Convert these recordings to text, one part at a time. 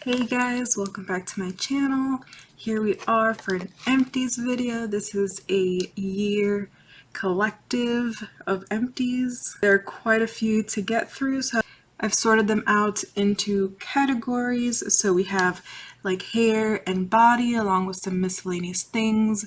Hey guys, welcome back to my channel. Here we are for an Empties video. This is a year collective of Empties. There are quite a few to get through, so I've sorted them out into categories. So we have like hair and body along with some miscellaneous things.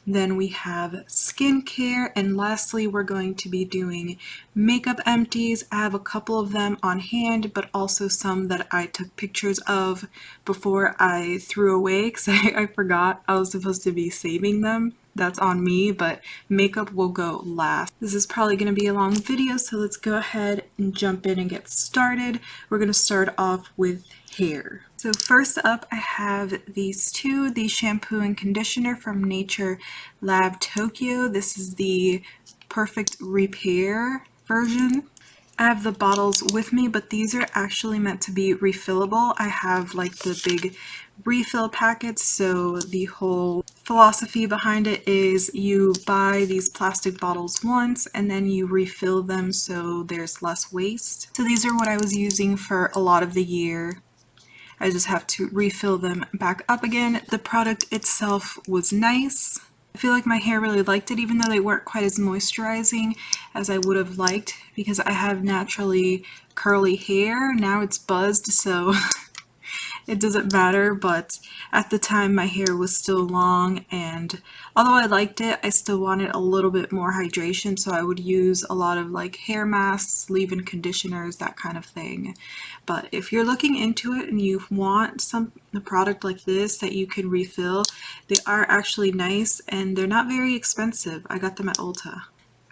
Then we have skincare, and lastly we're going to be doing makeup empties. I have a couple of them on hand, but also some that I took pictures of before I threw away because I forgot I was supposed to be saving them. That's on me, but makeup will go last. This is probably going to be a long video, so let's go ahead and jump in and get started. We're going to start off with hair. So first up, I have these two, the shampoo and conditioner from Nature Lab Tokyo. This is the Perfect Repair version. I have the bottles with me, but these are actually meant to be refillable. I have like the big refill packets, so the whole philosophy behind it is you buy these plastic bottles once and then you refill them so there's less waste. So these are what I was using for a lot of the year. I just have to refill them back up again. The product itself was nice. I feel like my hair really liked it, even though they weren't quite as moisturizing as I would have liked, because I have naturally curly hair. Now it's buzzed, so it doesn't matter, but at the time my hair was still long, and although I liked it, I still wanted a little bit more hydration, so I would use a lot of like hair masks, leave-in conditioners, that kind of thing. But if you're looking into it and you want a product like this that you can refill, they are actually nice and they're not very expensive. I got them at Ulta.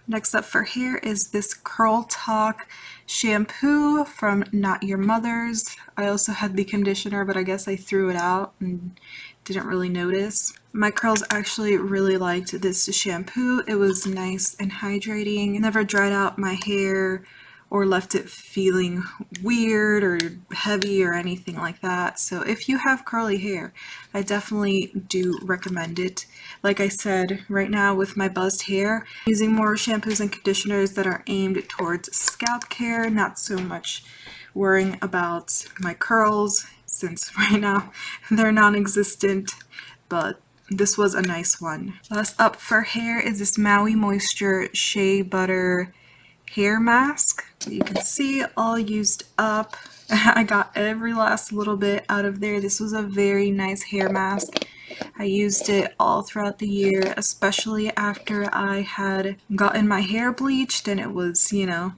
Next up for hair is this Curl Talk shampoo from Not Your Mother's. I also had the conditioner, but I guess I threw it out and didn't really notice. My curls actually really liked this shampoo. It was nice and hydrating. It never dried out my hair or left it feeling weird or heavy or anything like that. So if you have curly hair, I definitely do recommend it. Like I said, right now with my buzzed hair, I'm using more shampoos and conditioners that are aimed towards scalp care, not so much worrying about my curls, since right now they're non-existent, but this was a nice one. Last up for hair is this Maui Moisture Shea Butter hair mask. You can see all used up. I got every last little bit out of there. This was a very nice hair mask. I used it all throughout the year, especially after I had gotten my hair bleached and it was, you know,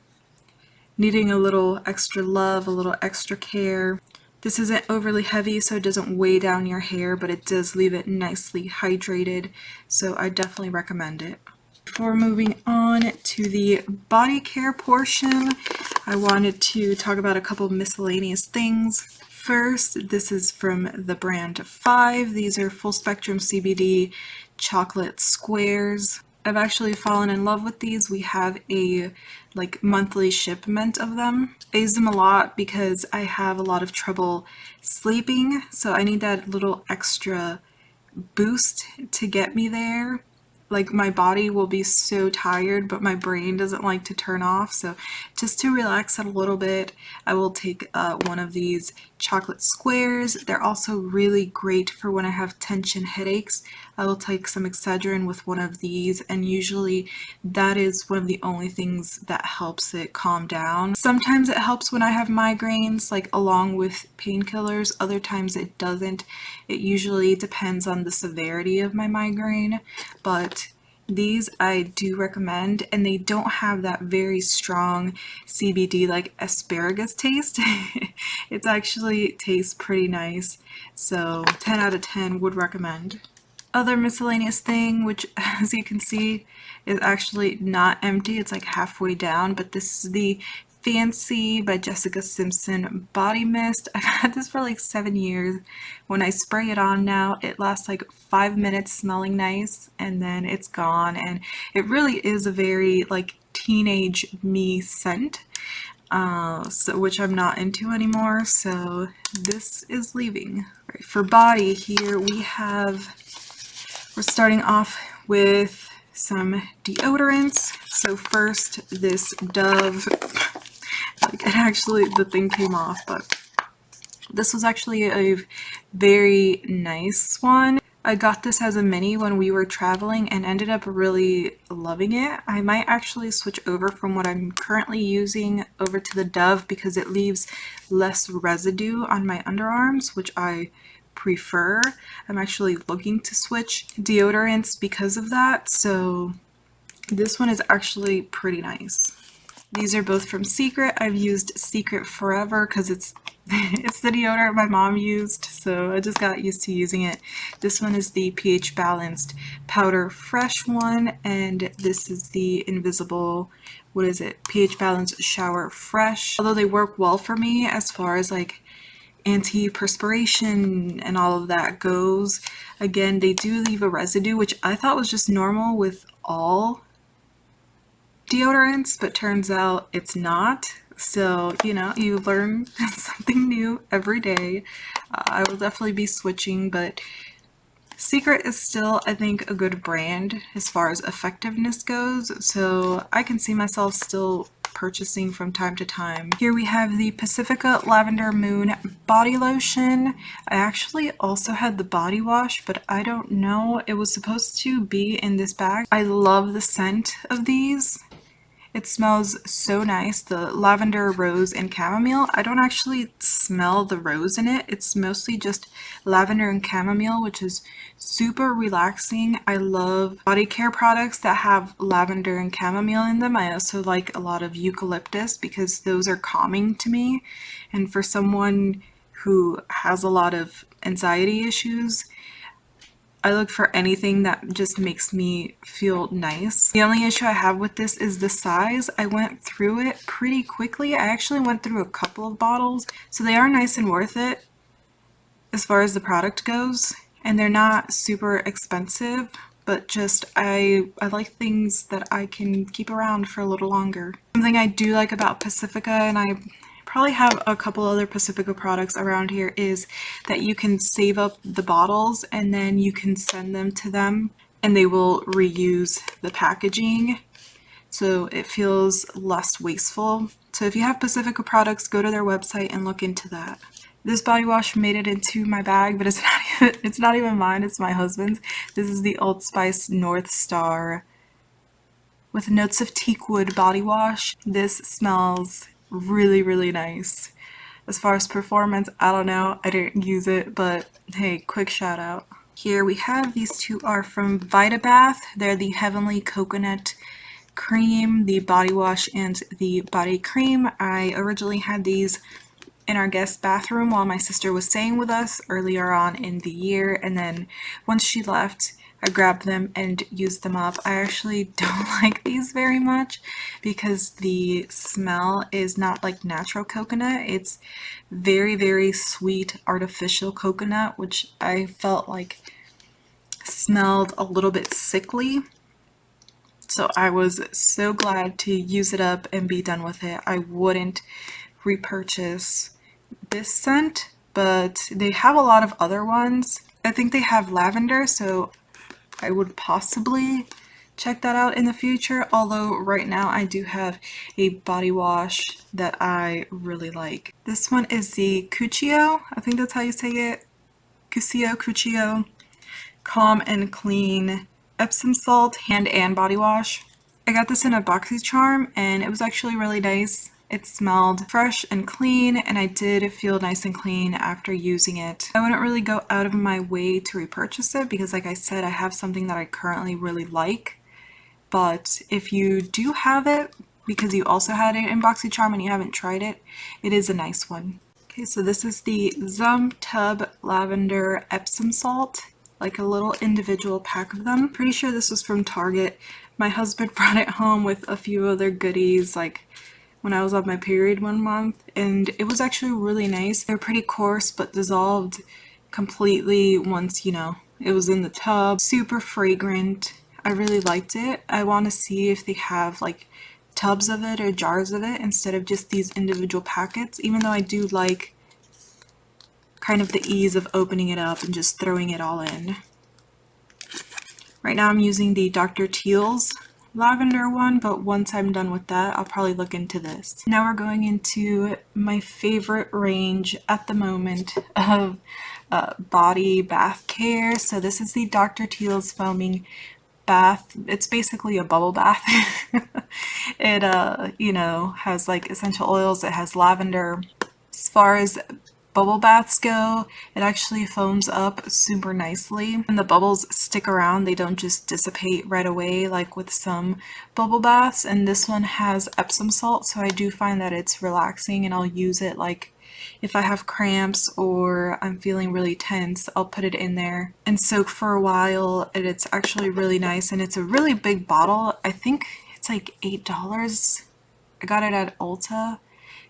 needing a little extra love, a little extra care. This isn't overly heavy, so it doesn't weigh down your hair, but it does leave it nicely hydrated, so I definitely recommend it. Before moving on to the body care portion, I wanted to talk about a couple miscellaneous things. First, this is from the brand 5. These are full spectrum CBD chocolate squares. I've actually fallen in love with these. We have a like monthly shipment of them. I use them a lot because I have a lot of trouble sleeping, so I need that little extra boost to get me there. Like my body will be so tired, but my brain doesn't like to turn off. So just to relax it a little bit, I will take one of these chocolate squares. They're also really great for when I have tension headaches. I will take some Excedrin with one of these, and usually that is one of the only things that helps it calm down. Sometimes it helps when I have migraines, like along with painkillers. Other times it doesn't. It usually depends on the severity of my migraine, but these I do recommend, and they don't have that very strong CBD like asparagus taste. It actually tastes pretty nice, so 10 out of 10 would recommend. Other miscellaneous thing, which as you can see is actually not empty, it's like halfway down, but this is the Fancy by Jessica Simpson body mist. I've had this for like 7 years. When I spray it on now, it lasts like 5 minutes smelling nice and then it's gone, and it really is a very like teenage me scent, which I'm not into anymore, so this is leaving. Right, for body here we're starting off with some deodorants. So first, this Dove, like it actually, the thing came off, but This was actually a very nice one. I got this as a mini when we were traveling and ended up really loving it. I might actually switch over from what I'm currently using over to the Dove because it leaves less residue on my underarms, which I prefer. I'm actually looking to switch deodorants because of that, so this one is actually pretty nice. These are both from Secret. I've used Secret forever because it's it's the deodorant my mom used, so I just got used to using it. This one is the pH balanced powder fresh one, and this is the invisible, what is it, pH balanced shower fresh. Although they work well for me as far as like anti-perspiration and all of that goes, again, they do leave a residue, which I thought was just normal with all deodorants, but turns out it's not. So, you know, you learn something new every day. I will definitely be switching, but Secret is still, I think, a good brand as far as effectiveness goes, so I can see myself still purchasing from time to time. Here we have the Pacifica Lavender Moon Body Lotion. I actually also had the body wash, but I don't know. It was supposed to be in this bag. I love the scent of these. It smells so nice, the lavender, rose, and chamomile. I don't actually smell the rose in it. It's mostly just lavender and chamomile, which is super relaxing. I love body care products that have lavender and chamomile in them. I also like a lot of eucalyptus because those are calming to me. And for someone who has a lot of anxiety issues, I look for anything that just makes me feel nice. The only issue I have with this is the size. I went through it pretty quickly. I actually went through a couple of bottles, so they are nice and worth it as far as the product goes, and they're not super expensive, but just I like things that I can keep around for a little longer. Something I do like about Pacifica, and I probably have a couple other Pacifica products around here, is that you can save up the bottles and then you can send them to them and they will reuse the packaging, so it feels less wasteful. So if you have Pacifica products, go to their website and look into that. This body wash made it into my bag, but it's not even mine, it's my husband's. This is the Old Spice North Star with notes of teakwood body wash. This smells really, really nice. As far as performance, I don't know, I didn't use it, but hey, quick shout out. Here we have, these two are from VitaBath. They're the Heavenly Coconut Cream, the body wash and the body cream. I originally had these in our guest bathroom while my sister was staying with us earlier on in the year, and then once she left, I grabbed them and used them up. I actually don't like these very much because the smell is not like natural coconut. It's very, very sweet artificial coconut, which I felt like smelled a little bit sickly. So I was so glad to use it up and be done with it. I wouldn't repurchase this scent, but they have a lot of other ones. I think they have lavender, so I would possibly check that out in the future, although right now I do have a body wash that I really like. This one is the Cuccio, I think that's how you say it, Cuccio, Calm and Clean Epsom Salt Hand and Body Wash. I got this in a BoxyCharm and it was actually really nice. It smelled fresh and clean, and I did feel nice and clean after using it. I wouldn't really go out of my way to repurchase it because, like I said, I have something that I currently really like. But if you do have it, because you also had it in BoxyCharm and you haven't tried it, it is a nice one. Okay, so this is the Zum Tub Lavender Epsom Salt, like a little individual pack of them. Pretty sure this was from Target. My husband brought it home with a few other goodies, like when I was on my period one month, and it was actually really nice. They're pretty coarse but dissolved completely once, you know, it was in the tub. Super fragrant. I really liked it. I want to see if they have like tubs of it or jars of it instead of just these individual packets, even though I do like kind of the ease of opening it up and just throwing it all in. Right now I'm using the Dr. Teals lavender one, but once I'm done with that, I'll probably look into this. Now we're going into my favorite range at the moment of body bath care. So this is the Dr. Teals foaming bath. It's basically a bubble bath. It you know, has like essential oils, it has lavender. As far as bubble baths go, it actually foams up super nicely and the bubbles stick around. They don't just dissipate right away like with some bubble baths. And this one has Epsom salt, so I do find that it's relaxing, and I'll use it like if I have cramps or I'm feeling really tense, I'll put it in there and soak for a while, and it's actually really nice. And it's a really big bottle. I think it's like $8. I got it at Ulta.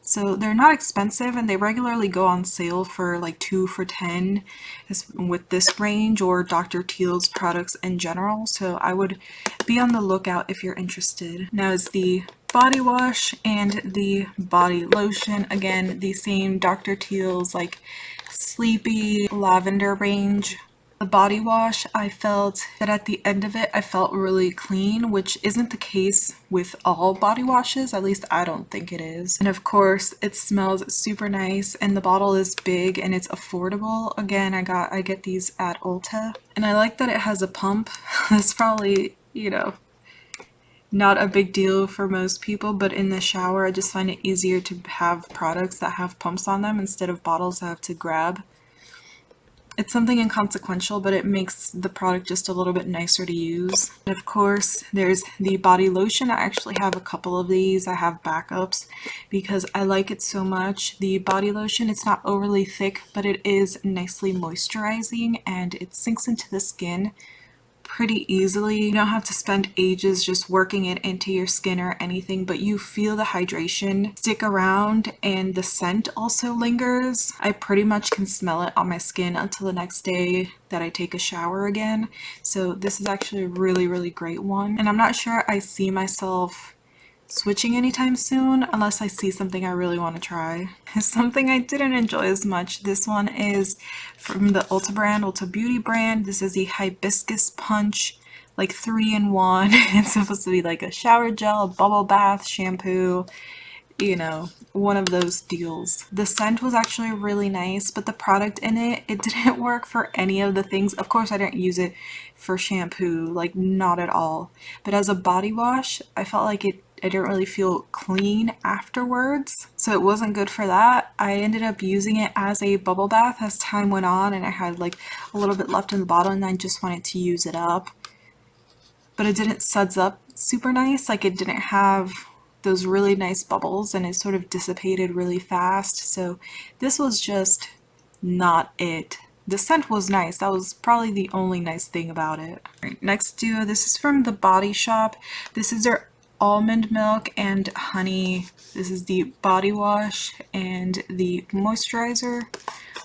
So they're not expensive, and they regularly go on sale for like 2 for $10 with this range or Dr. Teals products in general. So I would be on the lookout if you're interested. Now is the body wash and the body lotion. Again, the same Dr. Teals like sleepy lavender range. The body wash, I felt that at the end of it, I felt really clean, which isn't the case with all body washes. At least I don't think it is. And of course, it smells super nice, and the bottle is big and it's affordable. Again, I get these at Ulta, and I like that it has a pump. That's probably, you know, not a big deal for most people, but in the shower, I just find it easier to have products that have pumps on them instead of bottles I have to grab. It's something inconsequential, but it makes the product just a little bit nicer to use. And of course, there's the body lotion. I actually have a couple of these. I have backups because I like it so much. The body lotion, it's not overly thick, but it is nicely moisturizing and it sinks into the skin pretty easily. You don't have to spend ages just working it into your skin or anything, but you feel the hydration stick around, and the scent also lingers. I pretty much can smell it on my skin until the next day that I take a shower again. So this is actually a really, really great one. And I'm not sure I see myself switching anytime soon unless I see something I really want to try. Something I didn't enjoy as much. This one is from the Ulta brand, Ulta Beauty brand. This is the Hibiscus Punch, like 3-in-1. It's supposed to be like a shower gel, a bubble bath, shampoo, you know, one of those deals. The scent was actually really nice, but the product in it, it didn't work for any of the things. Of course, I didn't use it for shampoo, like not at all. But as a body wash, I felt like I didn't really feel clean afterwards, so it wasn't good for that. I ended up using it as a bubble bath as time went on, and I had like a little bit left in the bottle and I just wanted to use it up. But it didn't suds up super nice, like it didn't have those really nice bubbles, and it sort of dissipated really fast. So this was just not it. The scent was nice. That was probably the only nice thing about it. Right, next duo, this is from The Body Shop. This is their almond milk and honey. This is the body wash and the moisturizer,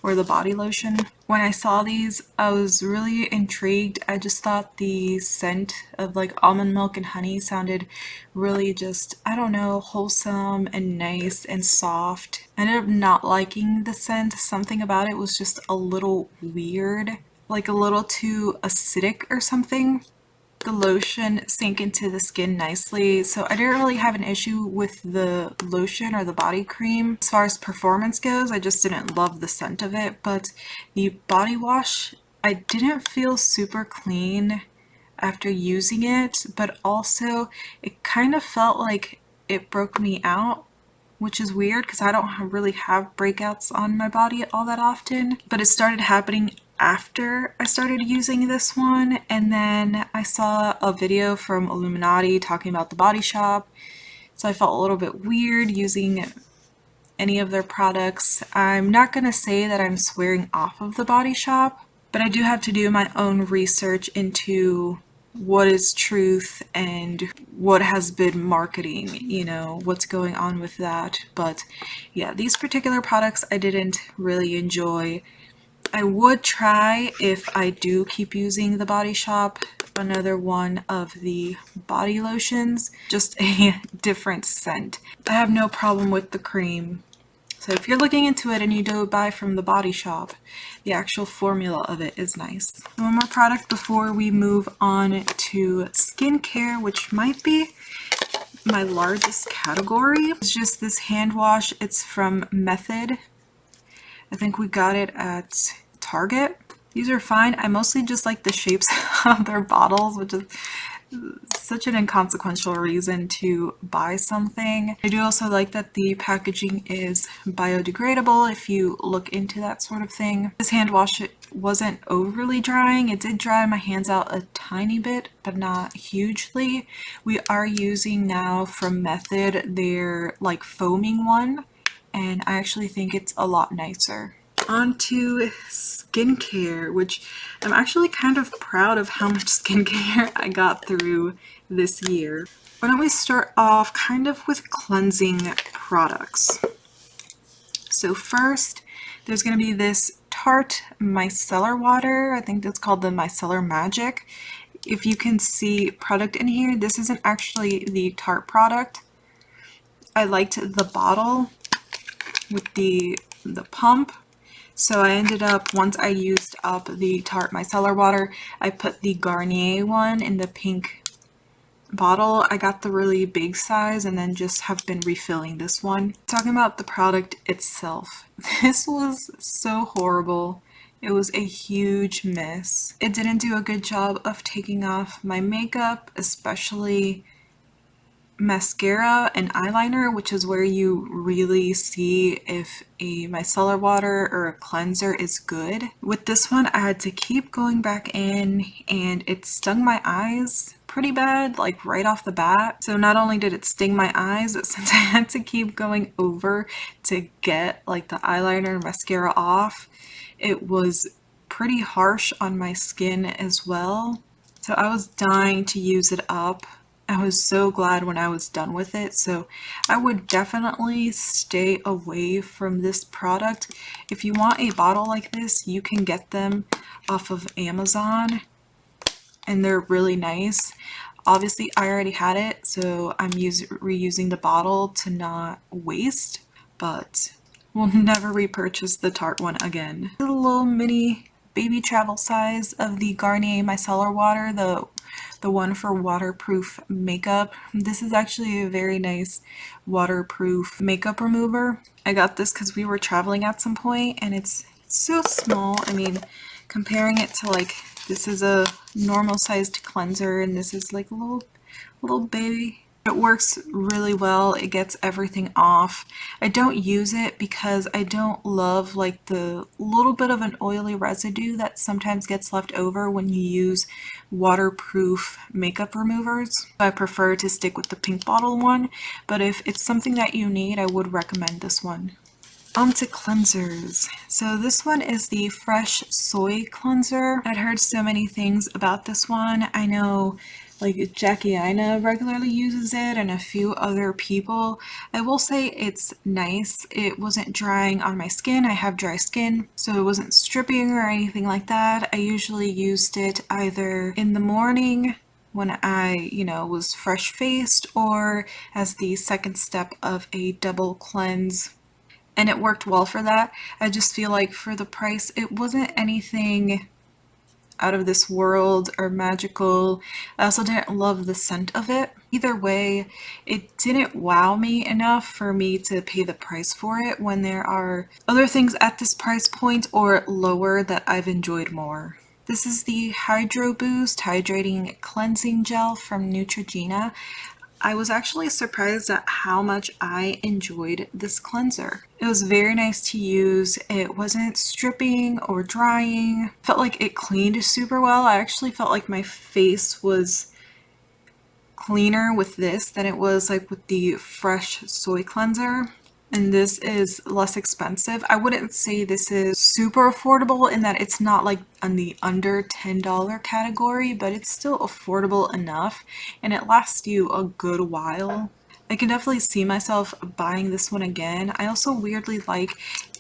or the body lotion. When I saw these, I was really intrigued. I just thought the scent of like almond milk and honey sounded really just, I don't know, wholesome and nice and soft. I ended up not liking the scent. Something about it was just a little weird, like a little too acidic or something. The lotion sank into the skin nicely, so I didn't really have an issue with the lotion or the body cream. As far as performance goes, I just didn't love the scent of it, but the body wash, I didn't feel super clean after using it, but also it kind of felt like it broke me out, which is weird because I don't really have breakouts on my body all that often, but it started happening after I started using this one. And then I saw a video from Illuminati talking about The Body Shop, so I felt a little bit weird using any of their products. I'm not gonna say that I'm swearing off of The Body Shop, but I do have to do my own research into what is truth and what has been marketing, you know, what's going on with that. But yeah, these particular products I didn't really enjoy. I would try, if I do keep using The Body Shop, another one of the body lotions, just a different scent. I have no problem with the cream. So if you're looking into it and you do buy from the Body Shop, the actual formula of it is nice. One more product before we move on to skincare, which might be my largest category. It's just this hand wash. It's from Method. I think we got it at Target. These are fine. I mostly just like the shapes of their bottles, which is such an inconsequential reason to buy something. I do also like that the packaging is biodegradable if you look into that sort of thing. This hand wash wasn't overly drying. It did dry my hands out a tiny bit, but not hugely. We are using now from Method their like foaming one, and I actually think it's a lot nicer. On to skincare, which I'm actually kind of proud of how much skincare I got through this year. Why don't we start off kind of with cleansing products. So first, there's going to be this Tarte Micellar water. I think that's called the Micellar Magic. If you can see product in here, this isn't actually the Tarte product. I liked the bottle with the pump. So I ended up, once I used up the Tarte Micellar water, I put the Garnier one in the pink bottle. I got the really big size and then just have been refilling this one. Talking about the product itself, this was so horrible. It was a huge miss. It didn't do a good job of taking off my makeup, especially mascara and eyeliner, which is where you really see if a micellar water or a cleanser is good. With this one, I had to keep going back in and it stung my eyes pretty bad, like right off the bat. So not only did it sting my eyes, but since I had to keep going over to get like the eyeliner and mascara off, it was pretty harsh on my skin as well. So I was dying to use it up. I was so glad when I was done with it, so I would definitely stay away from this product. If you want a bottle like this, you can get them off of Amazon, and they're really nice. Obviously, I already had it, so I'm reusing the bottle to not waste, but we'll never repurchase the Tarte one again. A little mini baby travel size of the Garnier Micellar water, the one for waterproof makeup. This is actually a very nice waterproof makeup remover. I got this because we were traveling at some point and it's so small. I mean, comparing it to like, this is a normal sized cleanser and this is like a little baby. It works really well. It gets everything off. I don't use it because I don't love like the little bit of an oily residue that sometimes gets left over when you use waterproof makeup removers. I prefer to stick with the pink bottle one, but if it's something that you need, I would recommend this one. On to cleansers. So this one is the Fresh Soy Cleanser. I'd heard so many things about this one. I know like Jackie Aina regularly uses it and a few other people. I will say it's nice. It wasn't drying on my skin. I have dry skin, so it wasn't stripping or anything like that. I usually used it either in the morning when I, was fresh faced, or as the second step of a double cleanse. And it worked well for that. I just feel like for the price, it wasn't anything out of this world or magical. I also didn't love the scent of it. Either way, it didn't wow me enough for me to pay the price for it when there are other things at this price point or lower that I've enjoyed more. This is the Hydro Boost Hydrating Cleansing Gel from Neutrogena. I was actually surprised at how much I enjoyed this cleanser. It was very nice to use. It wasn't stripping or drying. Felt like it cleaned super well. I actually felt like my face was cleaner with this than it was like with the Fresh Soy Cleanser. And this is less expensive. I wouldn't say this is super affordable in that it's not like on the under $10 category, but it's still affordable enough and it lasts you a good while. I can definitely see myself buying this one again. I also weirdly like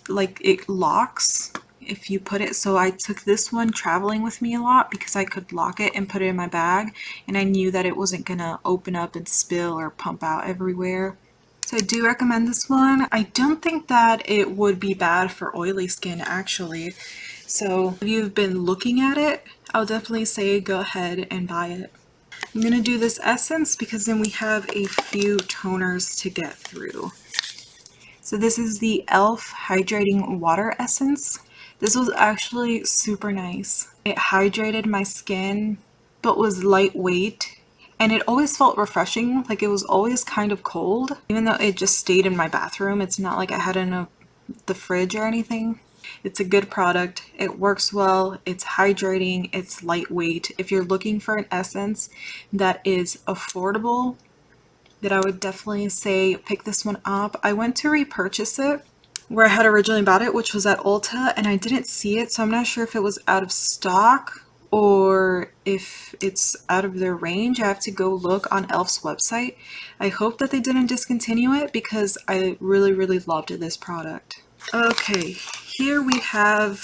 it locks if you put it. So I took this one traveling with me a lot because I could lock it and put it in my bag and I knew that it wasn't gonna open up and spill or pump out everywhere. So I do recommend this one. I don't think that it would be bad for oily skin actually. So if you've been looking at it, I'll definitely say go ahead and buy it. I'm going to do this essence because then we have a few toners to get through. So this is the E.l.f. Hydrating Water Essence. This was actually super nice. It hydrated my skin, but was lightweight. And it always felt refreshing, like it was always kind of cold. Even though it just stayed in my bathroom, it's not like I had it in the fridge or anything. It's a good product. It works well. It's hydrating. It's lightweight. If you're looking for an essence that is affordable, that I would definitely say pick this one up. I went to repurchase it where I had originally bought it, which was at Ulta, and I didn't see it, so I'm not sure if it was out of stock or if it's out of their range. I have to go look on e.l.f.'s website. I hope that they didn't discontinue it because I really, really loved this product. Okay, here we have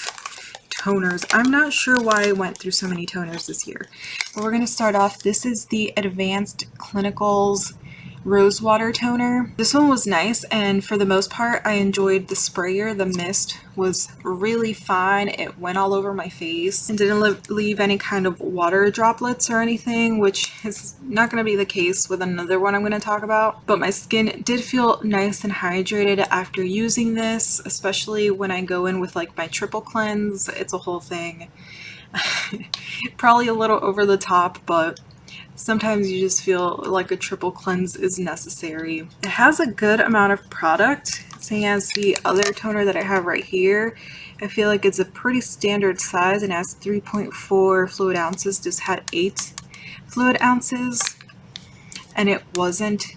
toners. I'm not sure why I went through so many toners this year, but we're going to start off. This is the Advanced Clinicals Rose Water Toner. This one was nice, and for the most part I enjoyed the sprayer. The mist was really fine. It went all over my face and didn't leave any kind of water droplets or anything, which is not going to be the case with another one I'm going to talk about. But my skin did feel nice and hydrated after using this, especially when I go in with like my triple cleanse. It's a whole thing. Probably a little over the top, but sometimes you just feel like a triple cleanse is necessary. It has a good amount of product, same as the other toner that I have right here. I feel like it's a pretty standard size and has 3.4 fluid ounces. This had 8 fluid ounces, and it wasn't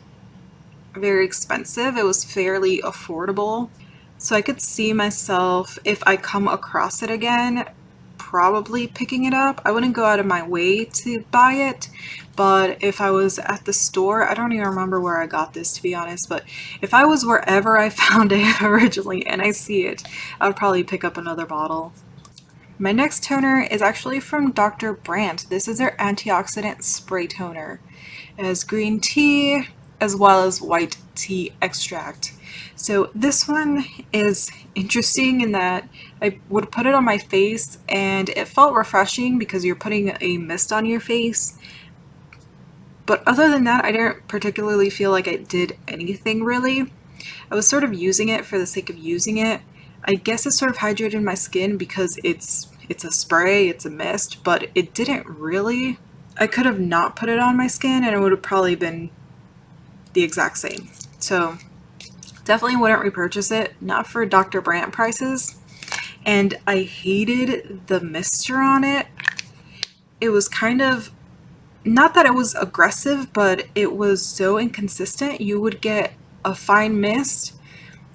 very expensive. It was fairly affordable. So I could see myself, if I come across it again, probably picking it up. I wouldn't go out of my way to buy it, but if I was at the store, I don't even remember where I got this, to be honest, but if I was wherever I found it originally and I see it, I would probably pick up another bottle. My next toner is actually from Dr. Brandt. This is their antioxidant spray toner. It has green tea as well as white tea extract. So this one is interesting in that I would put it on my face and it felt refreshing because you're putting a mist on your face. But other than that, I didn't particularly feel like it did anything really. I was sort of using it for the sake of using it. I guess it sort of hydrated my skin because it's a spray, it's a mist, but it didn't really. I could have not put it on my skin and it would have probably been the exact same. So definitely wouldn't repurchase it, not for Dr. Brandt prices. And I hated the mister on it. It was kind of, not that it was aggressive, but it was so inconsistent. You would get a fine mist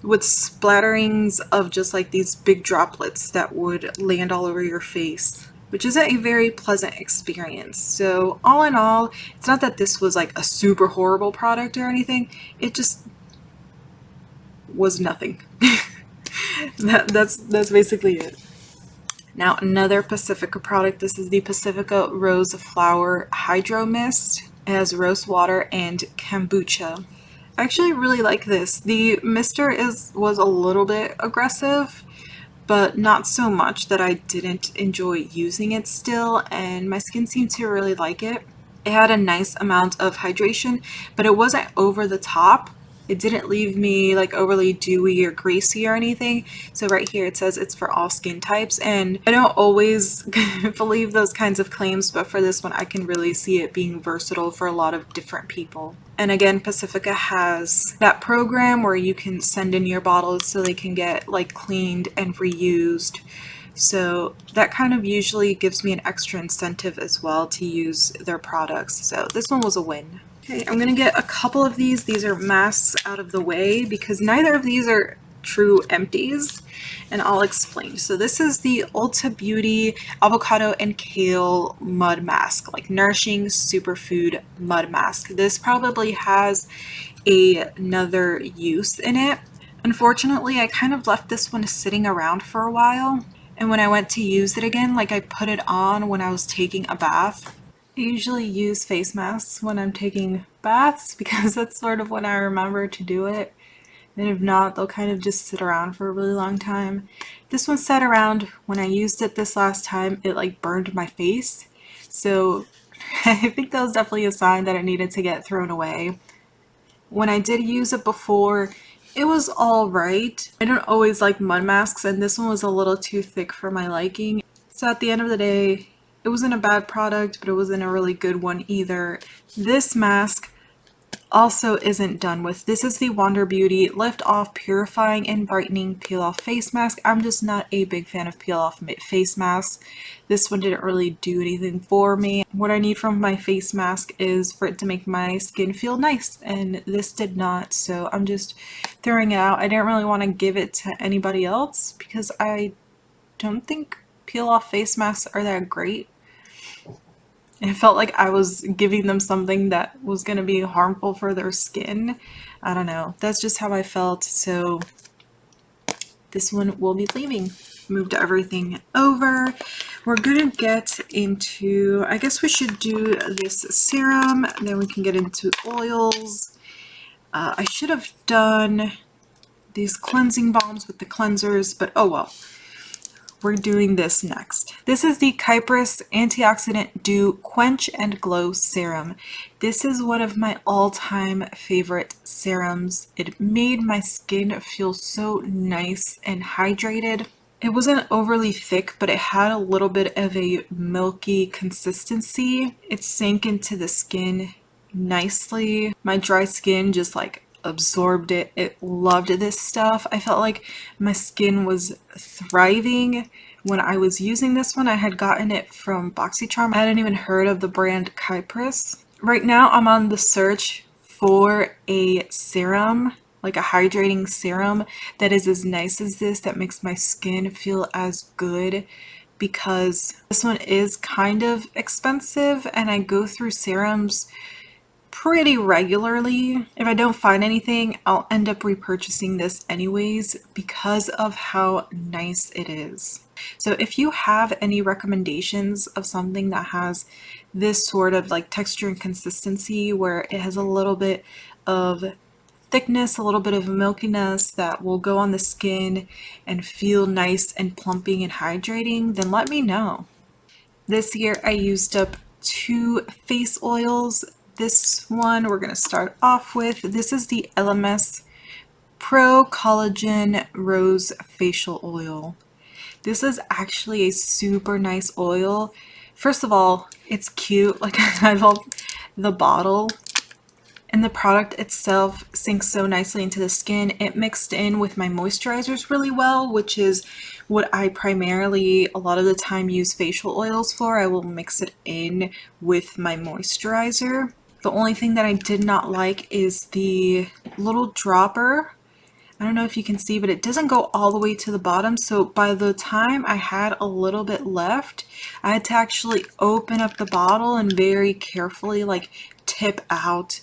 with splatterings of just like these big droplets that would land all over your face, which isn't a very pleasant experience. So all in all, it's not that this was like a super horrible product or anything. It just was nothing. That's basically it. Now another Pacifica product. This is the Pacifica Rose Flower Hydro Mist. It has rose water and kombucha. I actually really like this. The mister was a little bit aggressive, but not so much that I didn't enjoy using it still, and my skin seemed to really like it. It had a nice amount of hydration, but it wasn't over the top. It didn't leave me like overly dewy or greasy or anything. So right here it says it's for all skin types, and I don't always believe those kinds of claims, but for this one I can really see it being versatile for a lot of different people. And again, Pacifica has that program where you can send in your bottles so they can get like cleaned and reused. So that kind of usually gives me an extra incentive as well to use their products. So this one was a win. Okay, I'm gonna get a couple of these. These are masks out of the way because neither of these are true empties, and I'll explain. So this is the Ulta Beauty Avocado and Kale Mud Mask, like nourishing superfood mud mask. This probably has another use in it. Unfortunately, I kind of left this one sitting around for a while, and when I went to use it again, like I put it on when I was taking a bath, I usually use face masks when I'm taking baths because that's sort of when I remember to do it. And if not, they'll kind of just sit around for a really long time. This one sat around. When I used it this last time, it like burned my face. So I think that was definitely a sign that it needed to get thrown away. When I did use it before, it was all right. I don't always like mud masks, and this one was a little too thick for my liking. So at the end of the day, it wasn't a bad product, but it wasn't a really good one either. This mask also isn't done with. This is the Wander Beauty Lift Off Purifying and Brightening Peel Off Face Mask. I'm just not a big fan of peel off face masks. This one didn't really do anything for me. What I need from my face mask is for it to make my skin feel nice, and this did not, so I'm just throwing it out. I didn't really want to give it to anybody else because I don't think peel off face masks are that great. It felt like I was giving them something that was going to be harmful for their skin. I don't know. That's just how I felt. So this one will be leaving. Moved everything over. We're going to get into, I guess we should do this serum. Then we can get into oils. I should have done these cleansing balms with the cleansers, but oh well. We're doing this next. This is the Cypress Antioxidant Dew Quench and Glow Serum. This is one of my all-time favorite serums. It made my skin feel so nice and hydrated. It wasn't overly thick, but it had a little bit of a milky consistency. It sank into the skin nicely. My dry skin just like absorbed it. It loved this stuff. I felt like my skin was thriving when I was using this one. I had gotten it from BoxyCharm. I hadn't even heard of the brand Cypress. Right now I'm on the search for a serum, like a hydrating serum that is as nice as this, that makes my skin feel as good, because this one is kind of expensive and I go through serums pretty regularly. If I don't find anything, I'll end up repurchasing this anyways because of how nice it is. So if you have any recommendations of something that has this sort of like texture and consistency where it has a little bit of thickness, a little bit of milkiness that will go on the skin and feel nice and plumping and hydrating, then let me know. This year I used up 2 face oils. This one we're going to start off with. This is the E.l.f. Pro Collagen Rose Facial Oil. This is actually a super nice oil. First of all, it's cute. Like, I love the bottle. And the product itself sinks so nicely into the skin. It mixed in with my moisturizers really well, which is what I primarily a lot of the time use facial oils for. I will mix it in with my moisturizer. The only thing that I did not like is the little dropper. I don't know if you can see, but it doesn't go all the way to the bottom. So by the time I had a little bit left, I had to actually open up the bottle and very carefully like tip out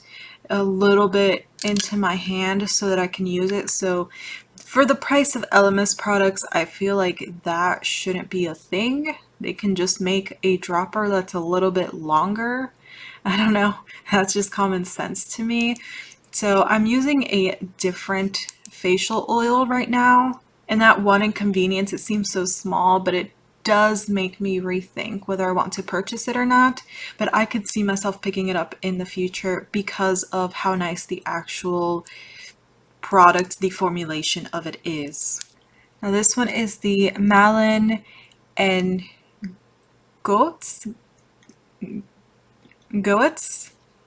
a little bit into my hand so that I can use it. So for the price of E.l.f. products, I feel like that shouldn't be a thing. They can just make a dropper that's a little bit longer. I don't know, that's just common sense to me. So I'm using a different facial oil right now, and that one inconvenience, it seems so small, but it does make me rethink whether I want to purchase it or not. But I could see myself picking it up in the future because of how nice the actual product, the formulation of it is. Now this one is the Malin and Goats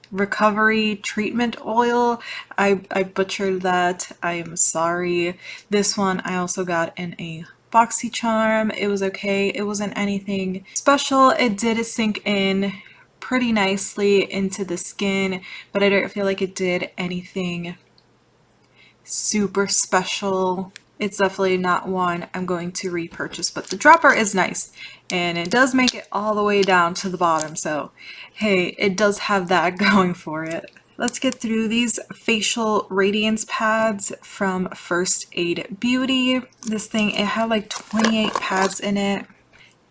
Recovery Treatment Oil. I butchered that. I am sorry. This one I also got in a BoxyCharm. It was okay. It wasn't anything special. It did sink in pretty nicely into the skin, but I don't feel like it did anything super special. It's definitely not one I'm going to repurchase, but the dropper is nice and it does make it all the way down to the bottom. So hey, it does have that going for it. Let's get through these facial radiance pads from First Aid Beauty. This thing, it had like 28 pads in it.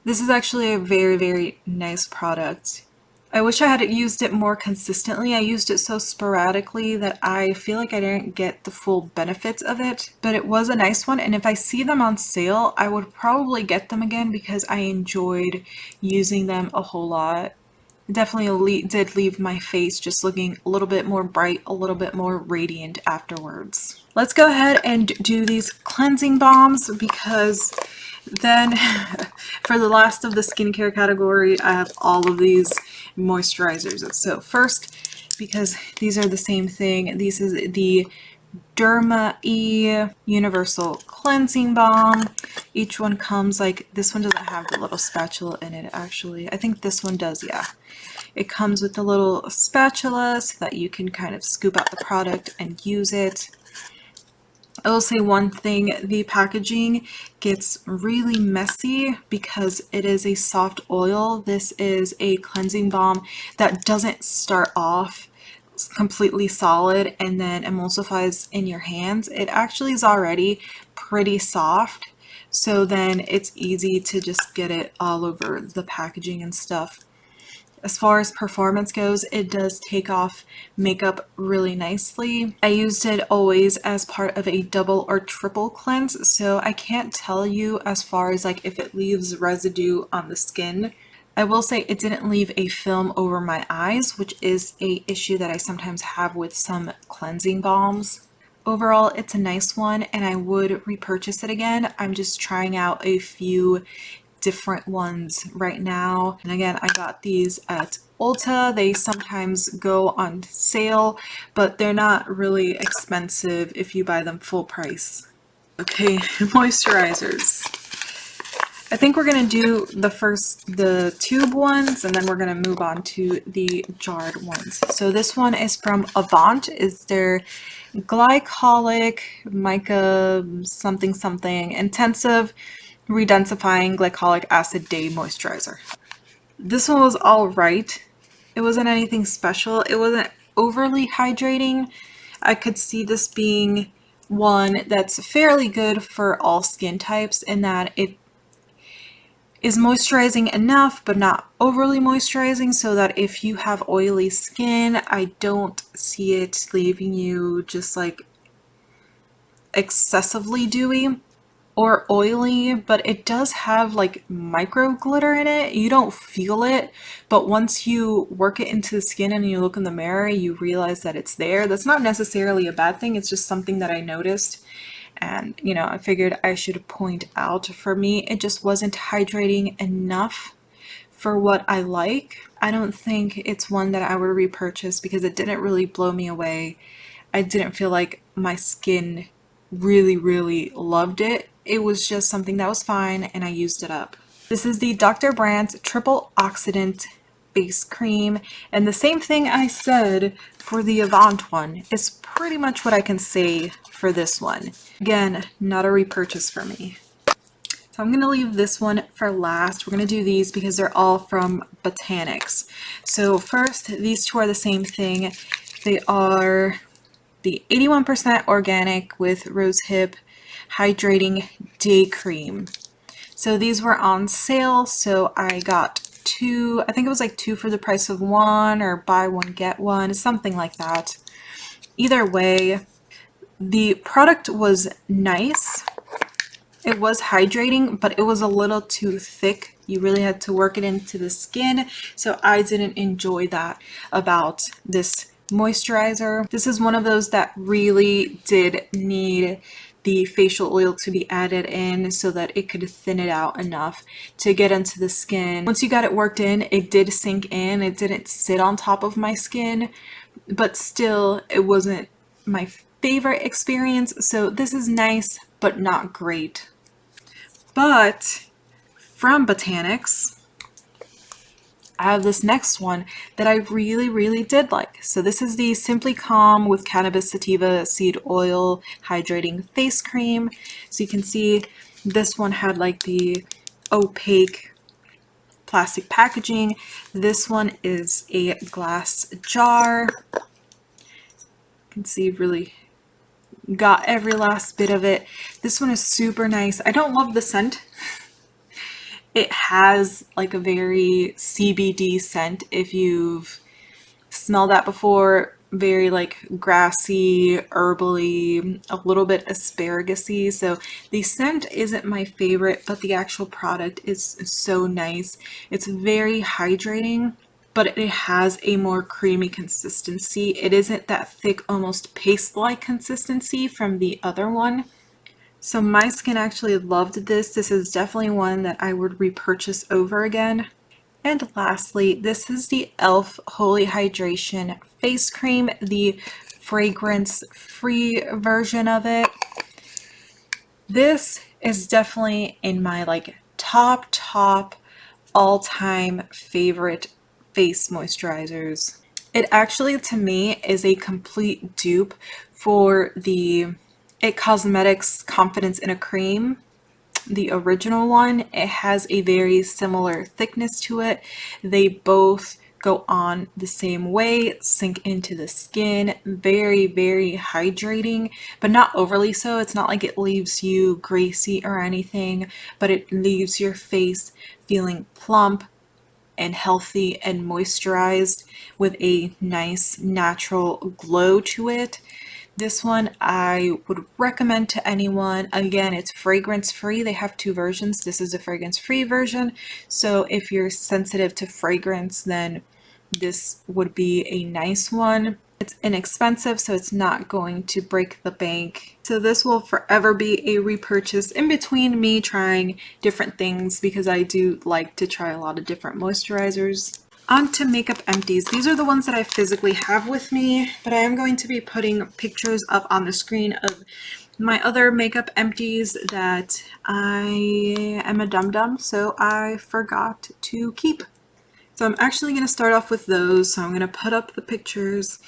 This is actually a very, very nice product. I wish I had used it more consistently. I used it so sporadically that I feel like I didn't get the full benefits of it, but it was a nice one. And if I see them on sale, I would probably get them again because I enjoyed using them a whole lot. It definitely did leave my face just looking a little bit more bright, a little bit more radiant afterwards. Let's go ahead and do these cleansing balms because then for the last of the skincare category, I have all of these moisturizers. So first, because these are the same thing, this is the Derma E Universal Cleansing Balm. Each one comes like, this one doesn't have the little spatula in it actually. I think this one does, yeah. It comes with a little spatula so that you can kind of scoop out the product and use it. I will say one thing, the packaging gets really messy because it is a soft oil. This is a cleansing balm that doesn't start off completely solid and then emulsifies in your hands. It actually is already pretty soft, so then it's easy to just get it all over the packaging and stuff. As far as performance goes, it does take off makeup really nicely. I used it always as part of a double or triple cleanse, so I can't tell you as far as like if it leaves residue on the skin. I will say it didn't leave a film over my eyes, which is an issue that I sometimes have with some cleansing balms. Overall, it's a nice one and I would repurchase it again. I'm just trying out a few different ones right now. And again, I got these at Ulta. They sometimes go on sale, but they're not really expensive if you buy them full price. Okay, moisturizers. I think we're gonna do the tube ones, and then we're gonna move on to the jarred ones. So this one is from Avant. Is their glycolic mica something something intensive redensifying glycolic acid day moisturizer. This one was all right. It wasn't anything special. It wasn't overly hydrating. I could see this being one that's fairly good for all skin types in that it is moisturizing enough but not overly moisturizing, so that if you have oily skin, I don't see it leaving you just like excessively dewy or oily, but it does have like micro glitter in it. You don't feel it, but once you work it into the skin and you look in the mirror, you realize that it's there. That's not necessarily a bad thing. It's just something that I noticed. And, you know, I figured I should point out. For me, it just wasn't hydrating enough for what I like. I don't think it's one that I would repurchase because it didn't really blow me away. I didn't feel like my skin really loved it. It was just something that was fine and I used it up. This is the Dr. Brandt Triple Oxidant Face Cream, and the same thing I said for the Avant one is pretty much what I can say for this one. Again, not a repurchase for me. So I'm going to leave this one for last. We're going to do these because they're all from Botanics. So first, these two are the same thing. They are the 81% organic with rosehip hydrating day cream. So these were on sale, so I got two. I think it was like two for the price of one, or buy one get one, something like that. Either way, the product was nice. It was hydrating, but it was a little too thick. You really had to work it into the skin, so I didn't enjoy that about this moisturizer. This is one of those that really did need the facial oil to be added in so that it could thin it out enough to get into the skin. Once you got it worked in, it did sink in. It didn't sit on top of my skin, but still, it wasn't my favorite experience. So this is nice, but not great. But from Botanics, I have this next one that I really did like. So this is the Simply Calm with Cannabis Sativa Seed Oil Hydrating Face Cream. So you can see this one had like the opaque plastic packaging. This one is a glass jar. You can see really got every last bit of it. This one is super nice. I don't love the scent. It has like a very CBD scent if you've smelled that before. Very like grassy, herbally, a little bit asparagus-y. So the scent isn't my favorite, but the actual product is so nice. It's very hydrating, but it has a more creamy consistency. It isn't that thick, almost paste-like consistency from the other one. So my skin actually loved this. This is definitely one that I would repurchase over again. And lastly, this is the e.l.f. Holy Hydration Face Cream, the fragrance-free version of it. This is definitely in my like top all-time favorite face moisturizers. It actually, to me, is a complete dupe for the It Cosmetics Confidence in a Cream, the original one. It has a very similar thickness to it. They both go on the same way, sink into the skin, very hydrating, but not overly so. It's not like it leaves you greasy or anything, but it leaves your face feeling plump and healthy and moisturized with a nice natural glow to it. This one I would recommend to anyone. Again, it's fragrance free. They have two versions. This is a fragrance free version. So if you're sensitive to fragrance, then this would be a nice one. It's inexpensive, so it's not going to break the bank. So this will forever be a repurchase in between me trying different things, because I do like to try a lot of different moisturizers. On to makeup empties. These are the ones that I physically have with me, but I am going to be putting pictures up on the screen of my other makeup empties that I am a dum-dum, so I forgot to keep. So I'm actually going to start off with those. So I'm going to put up the pictures.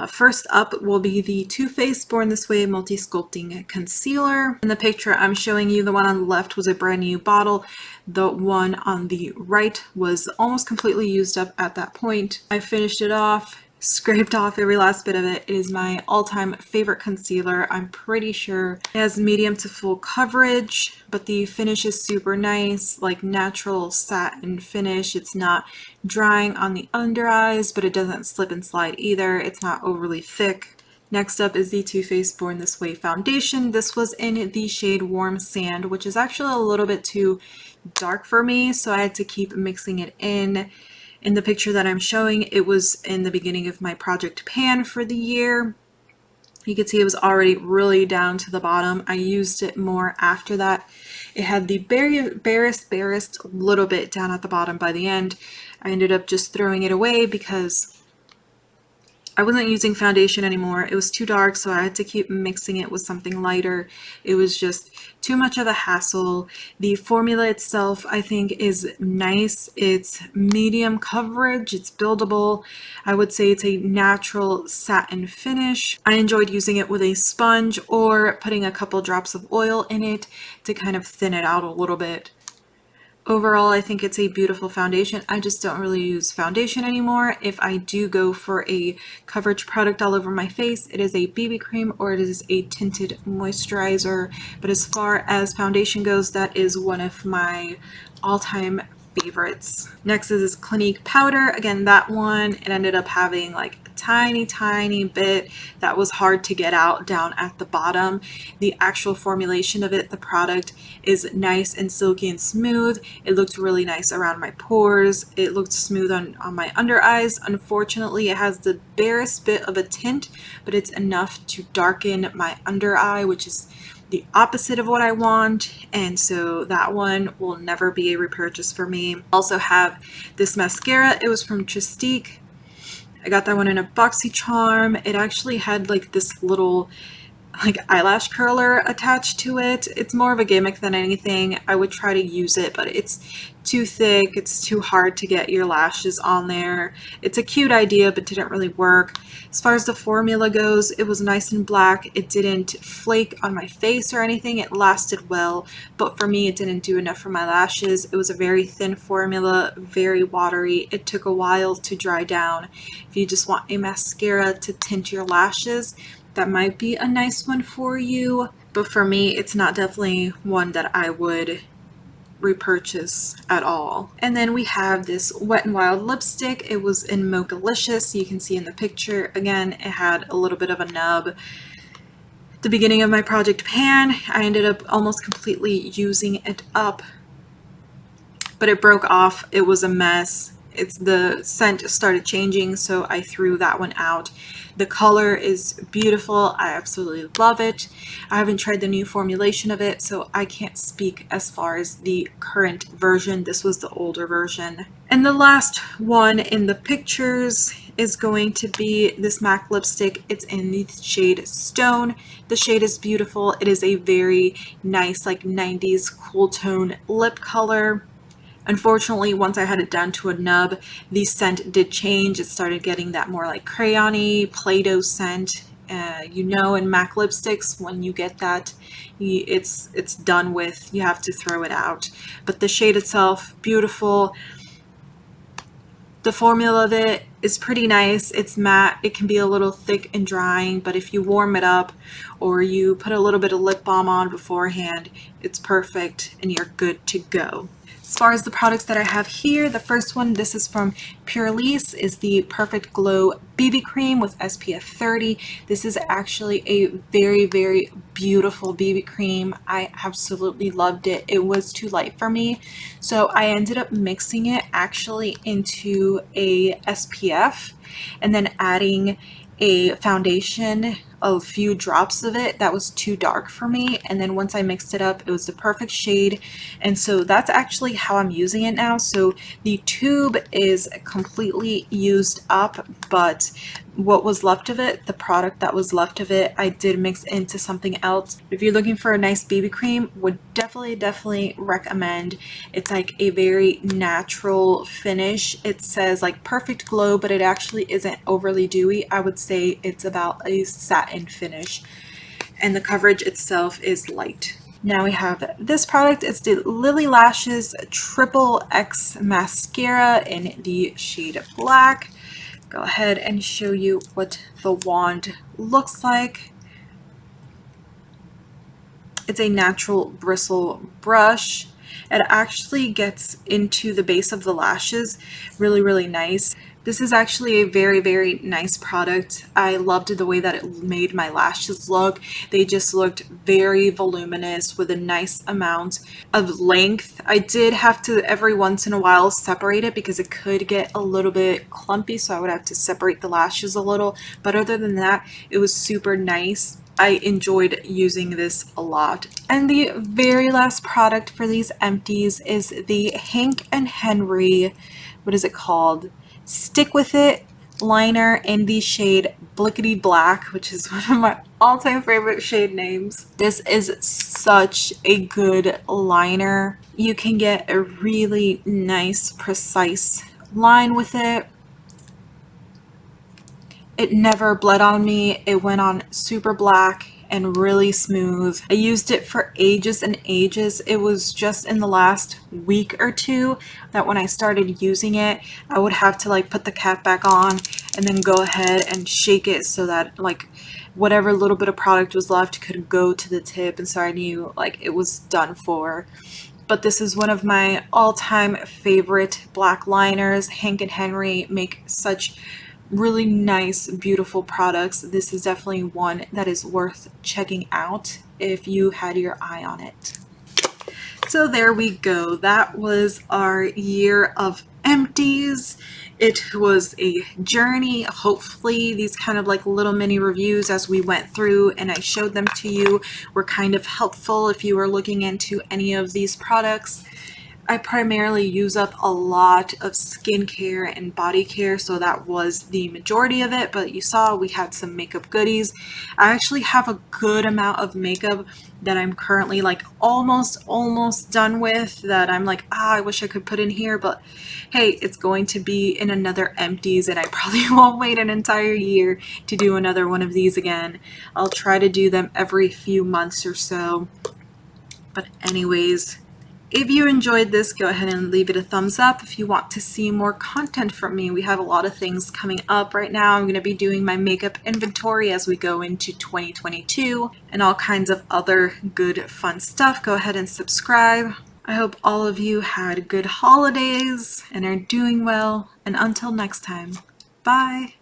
First up will be the Too Faced Born This Way Multi-Sculpting Concealer. In the picture I'm showing you, the one on the left was a brand new bottle. The one on the right was almost completely used up at that point. I finished it off, scraped off every last bit of it. It is my all-time favorite concealer. I'm pretty sure it has medium to full coverage, but the finish is super nice, like natural satin finish. It's not drying on the under eyes, but it doesn't slip and slide either. It's not overly thick. Next up is the Too Faced Born This Way foundation. This was in the shade Warm Sand, which is actually a little bit too dark for me, so I had to keep mixing it in. In the picture that I'm showing, it was in the beginning of my project pan for the year. You can see it was already really down to the bottom. I used it more after that. It had the barest little bit down at the bottom by the end. I ended up just throwing it away because I wasn't using foundation anymore. It was too dark, so I had to keep mixing it with something lighter. It was just too much of a hassle. The formula itself, I think, is nice. It's medium coverage. It's buildable. I would say it's a natural satin finish. I enjoyed using it with a sponge or putting a couple drops of oil in it to kind of thin it out a little bit. Overall, I think it's a beautiful foundation. I just don't really use foundation anymore. If I do go for a coverage product all over my face, it is a BB cream or it is a tinted moisturizer. But as far as foundation goes, that is one of my all-time favorites. Next is this Clinique Powder. Again, that one, it ended up having like a tiny bit that was hard to get out down at the bottom. The actual formulation of it, the product, is nice and silky and smooth. It looked really nice around my pores. It looked smooth on my under eyes. Unfortunately, it has the barest bit of a tint, but it's enough to darken my under eye, which is the opposite of what I want, and so that one will never be a repurchase for me. Also have this mascara. It was from Tristique. I got that one in a BoxyCharm. It actually had like this little like eyelash curler attached to it. It's more of a gimmick than anything. I would try to use it, but it's too thick. It's too hard to get your lashes on there. It's a cute idea, but didn't really work. As far as the formula goes, it was nice and black. It didn't flake on my face or anything. It lasted well, but for me, it didn't do enough for my lashes. It was a very thin formula, very watery. It took a while to dry down. If you just want a mascara to tint your lashes, that might be a nice one for you, but for me, it's not definitely one that I would repurchase at all. And then we have this Wet n Wild lipstick. It was in Mochalicious. You can see in the picture, again, it had a little bit of a nub. At the beginning of my project pan, I ended up almost completely using it up, but it broke off. It was a mess. The scent started changing, so I threw that one out. The color is beautiful. I absolutely love it. I haven't tried the new formulation of it, so I can't speak as far as the current version. This was the older version. And the last one in the pictures is going to be this MAC lipstick. It's in the shade Stone. The shade is beautiful. It is a very nice, like 90s cool tone lip color. Unfortunately, once I had it down to a nub, the scent did change. It started getting that more like crayon-y, Play-Doh scent. You know, in MAC lipsticks, when you get that, it's done with. You have to throw it out. But the shade itself, beautiful. The formula of it is pretty nice. It's matte. It can be a little thick and drying, but if you warm it up or you put a little bit of lip balm on beforehand, it's perfect and you're good to go. As far as the products that I have here, the first one, this is from Purelyse, is the Perfect Glow BB Cream with SPF 30. This is actually a very, very beautiful BB cream. I absolutely loved it. It was too light for me, so I ended up mixing it actually into a SPF and then adding a foundation, a few drops of it that was too dark for me, and then once I mixed it up, it was the perfect shade. And so that's actually how I'm using it now. So the tube is completely used up, but what was left of it, the product that was left of it, I did mix into something else. If you're looking for a nice BB cream, would definitely recommend. It's like a very natural finish. It says like perfect glow, but it actually isn't overly dewy. I would say it's about a satin finish, and the coverage itself is light. Now we have this product. It's the Lily Lashes Triple X Mascara in the shade Black. Go ahead and show you what the wand looks like. It's a natural bristle brush. It actually gets into the base of the lashes really, really nice. This is actually a very, very nice product. I loved the way that it made my lashes look. They just looked very voluminous with a nice amount of length. I did have to every once in a while separate it because it could get a little bit clumpy, so I would have to separate the lashes a little. But other than that, it was super nice. I enjoyed using this a lot. And the very last product for these empties is the Hank and Henry, what is it called? Stick With It liner in the shade Blickety Black, which is one of my all-time favorite shade names. This is such a good liner. You can get a really nice, precise line with it. It never bled on me. It went on super black and really smooth. I used it for ages and ages. It was just in the last week or two that when I started using it, I would have to like put the cap back on and then go ahead and shake it so that like whatever little bit of product was left could go to the tip, and so I knew like it was done for. But this is one of my all-time favorite black liners. Hank and Henry make such really nice, beautiful products. This is definitely one that is worth checking out if you had your eye on it. So there we go. That was our year of empties. It was a journey. Hopefully these kind of like little mini reviews as we went through and I showed them to you were kind of helpful if you were looking into any of these products. I primarily use up a lot of skincare and body care, so that was the majority of it, but you saw we had some makeup goodies. I actually have a good amount of makeup that I'm currently like almost done with, that I'm like, I wish I could put in here, but hey, it's going to be in another empties and I probably won't wait an entire year to do another one of these again. I'll try to do them every few months or so. But anyways, if you enjoyed this, go ahead and leave it a thumbs up. If you want to see more content from me, we have a lot of things coming up right now. I'm going to be doing my makeup inventory as we go into 2022 and all kinds of other good fun stuff. Go ahead and subscribe. I hope all of you had good holidays and are doing well. And until next time, bye!